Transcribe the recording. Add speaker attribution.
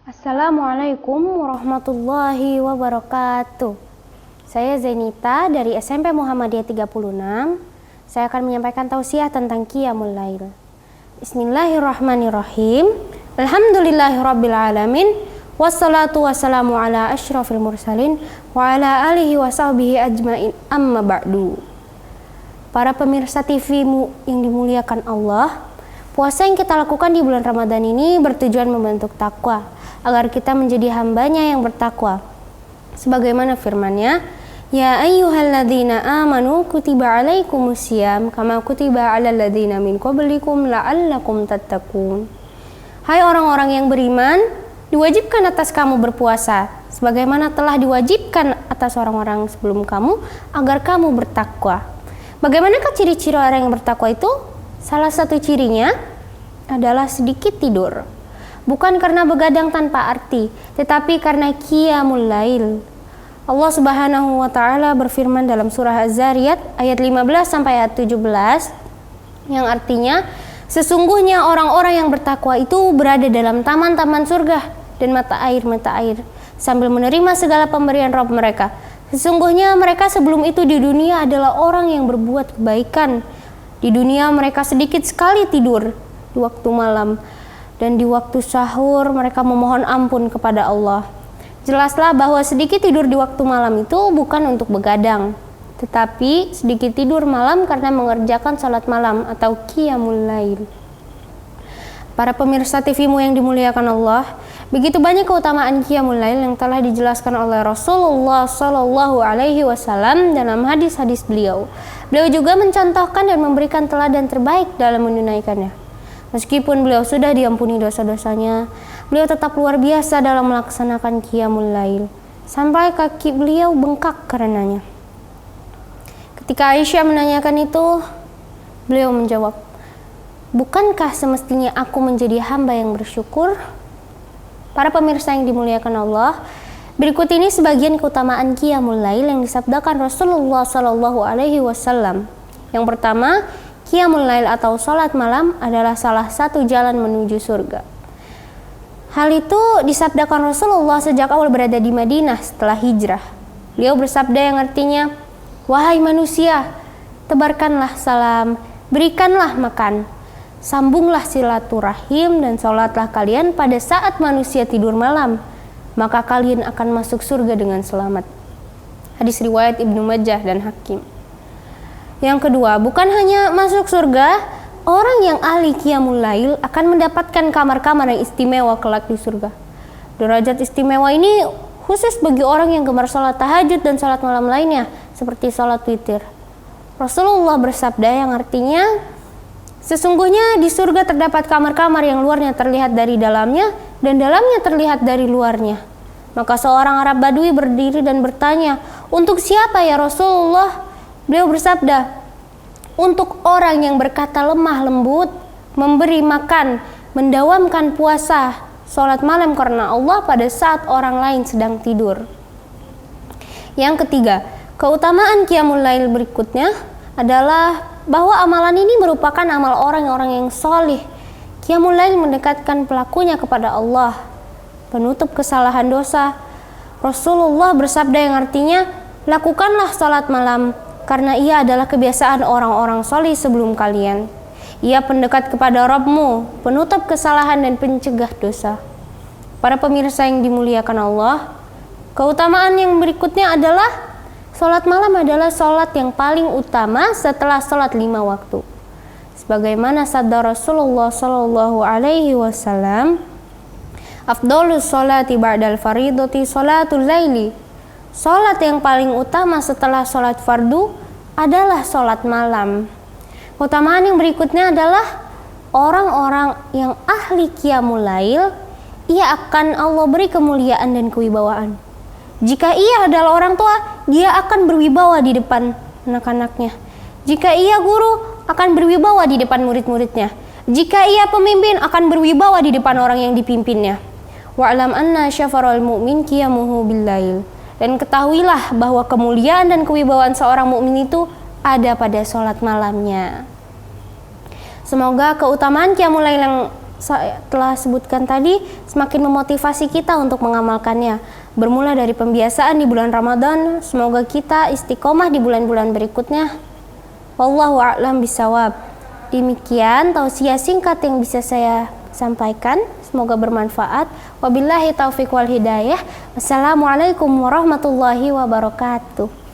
Speaker 1: Assalamualaikum warahmatullahi wabarakatuh. Saya Zainita dari SMP Muhammadiyah 36. Saya akan menyampaikan tausiah tentang Qiyamul Lail. Bismillahirrahmanirrahim. Alhamdulillahirabbil alamin. Wassalatu wassalamu ala asyrafil mursalin wa ala alihi wa sahbihi ajmain, amma ba'du. Para pemirsa TV yang dimuliakan Allah, puasa yang kita lakukan di bulan Ramadan ini bertujuan membentuk takwa, agar kita menjadi hambanya yang bertakwa. Sebagaimana firman-Nya, Ya ayyuhalladzina amanu kutiba alaikumusiyam kama kutiba alal ladzina min qablikum la'allakum tattaqun. Hai orang-orang yang beriman, diwajibkan atas kamu berpuasa, sebagaimana telah diwajibkan atas orang-orang sebelum kamu, agar kamu bertakwa. Bagaimanakah ciri-ciri orang yang bertakwa itu? Salah satu cirinya adalah sedikit tidur. Bukan karena begadang tanpa arti, tetapi karena Qiyamul Lail. Allah Subhanahu wa taala berfirman dalam surah Az-Zariyat ayat 15 sampai ayat 17 yang artinya, sesungguhnya orang-orang yang bertakwa itu berada dalam taman-taman surga dan mata air sambil menerima segala pemberian Rabb mereka. Sesungguhnya mereka sebelum itu di dunia adalah orang yang berbuat kebaikan. Di dunia mereka sedikit sekali tidur di waktu malam, dan di waktu sahur mereka memohon ampun kepada Allah. Jelaslah bahwa sedikit tidur di waktu malam itu bukan untuk begadang, tetapi sedikit tidur malam karena mengerjakan salat malam atau Qiyamul Lail. Para pemirsa TV-mu yang dimuliakan Allah, begitu banyak keutamaan Qiyamul Lail yang telah dijelaskan oleh Rasulullah Shallallahu Alaihi Wasallam dalam hadis-hadis beliau. Beliau juga mencontohkan dan memberikan teladan terbaik dalam menunaikannya. Meskipun beliau sudah diampuni dosa-dosanya, beliau tetap luar biasa dalam melaksanakan Qiyamul Lail, sampai kaki beliau bengkak karenanya. Ketika Aisyah menanyakan itu, beliau menjawab, bukankah semestinya aku menjadi hamba yang bersyukur? Para pemirsa yang dimuliakan Allah, berikut ini sebagian keutamaan Qiyamul Lail yang disabdakan Rasulullah Shallallahu Alaihi Wasallam. Yang pertama, Qiyamul Lail atau salat malam adalah salah satu jalan menuju surga. Hal itu disabdakan Rasulullah sejak awal berada di Madinah setelah hijrah. Beliau bersabda yang artinya, wahai manusia, tebarkanlah salam, berikanlah makan, sambunglah silaturahim, dan sholatlah kalian pada saat manusia tidur malam, maka kalian akan masuk surga dengan selamat. Hadis riwayat Ibnu Majah dan Hakim. Yang kedua, bukan hanya masuk surga, orang yang ahli Qiyamul Lail akan mendapatkan kamar-kamar yang istimewa kelak di surga. Derajat istimewa ini khusus bagi orang yang gemar sholat tahajud dan sholat malam lainnya, seperti sholat witir. Rasulullah bersabda yang artinya, sesungguhnya di surga terdapat kamar-kamar yang luarnya terlihat dari dalamnya dan dalamnya terlihat dari luarnya. Maka seorang Arab Badui berdiri dan bertanya, untuk siapa ya Rasulullah? Beliau bersabda, untuk orang yang berkata lemah lembut, memberi makan, mendawamkan puasa, sholat malam karena Allah pada saat orang lain sedang tidur. Yang ketiga, keutamaan Qiyamul Lail berikutnya adalah bahwa amalan ini merupakan amal orang-orang yang solih. Qiyamul Lail mendekatkan pelakunya kepada Allah, penutup kesalahan dosa. Rasulullah bersabda yang artinya, lakukanlah sholat malam, karena ia adalah kebiasaan orang-orang solih sebelum kalian. Ia pendekat kepada Rabb-mu, penutup kesalahan dan pencegah dosa. Para pemirsa yang dimuliakan Allah, keutamaan yang berikutnya adalah sholat malam adalah sholat yang paling utama setelah sholat 5 waktu. Sebagaimana sabda Rasulullah Shallallahu Alaihi Wasallam, afdhalus sholati ba'dal faridati sholatul laili. Sholat yang paling utama setelah sholat fardu adalah sholat malam. Keutamaan yang berikutnya adalah orang-orang yang ahli Qiyamul Lail, ia akan Allah beri kemuliaan dan kewibawaan. Jika ia adalah orang tua, dia akan berwibawa di depan anak-anaknya. Jika ia guru, akan berwibawa di depan murid-muridnya. Jika ia pemimpin, akan berwibawa di depan orang yang dipimpinnya. Wa'lam anna syafarul mu'min qiyamuhu bil lail. Dan ketahuilah bahwa kemuliaan dan kewibawaan seorang mukmin itu ada pada sholat malamnya. Semoga keutamaan Qiyamul Lail yang saya telah sebutkan tadi semakin memotivasi kita untuk mengamalkannya. Bermula dari pembiasaan di bulan Ramadan, semoga kita istiqomah di bulan-bulan berikutnya. Wallahu a'lam bishawab. Demikian tausiah singkat yang bisa saya sampaikan. Semoga bermanfaat. Wabillahi taufiq wal hidayah. Wassalamualaikum warahmatullahi wabarakatuh.